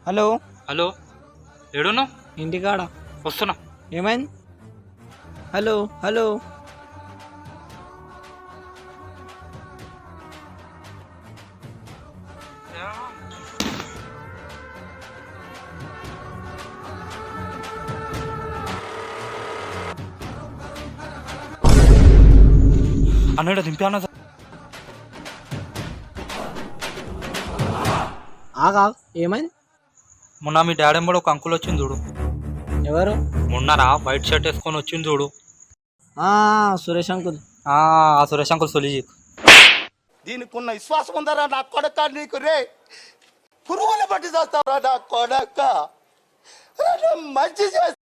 Hello hello ఏడును ఇంటికాడ వస్తున్నా. ఏమైంది? హలో హలో అన్నయ్య దింపాను. ఆగా ఏమైంది? మొన్న మీ డాడీ కూడా ఒక అంకుల్ వచ్చింది చూడు. ఎవరు? మొన్నరా వైట్ షర్ట్ వేసుకొని వచ్చింది చూడు. ఆ సురేష్ అంకుల్. ఆ సురేష్ అంకుల్ సొలిజీ. దీనికి ఉన్న విశ్వాసం ఉందరా నా కొడక, నీకు రే పురుగులు పట్టి చేస్తావురా నా కొడక, మంచి చేస్తా.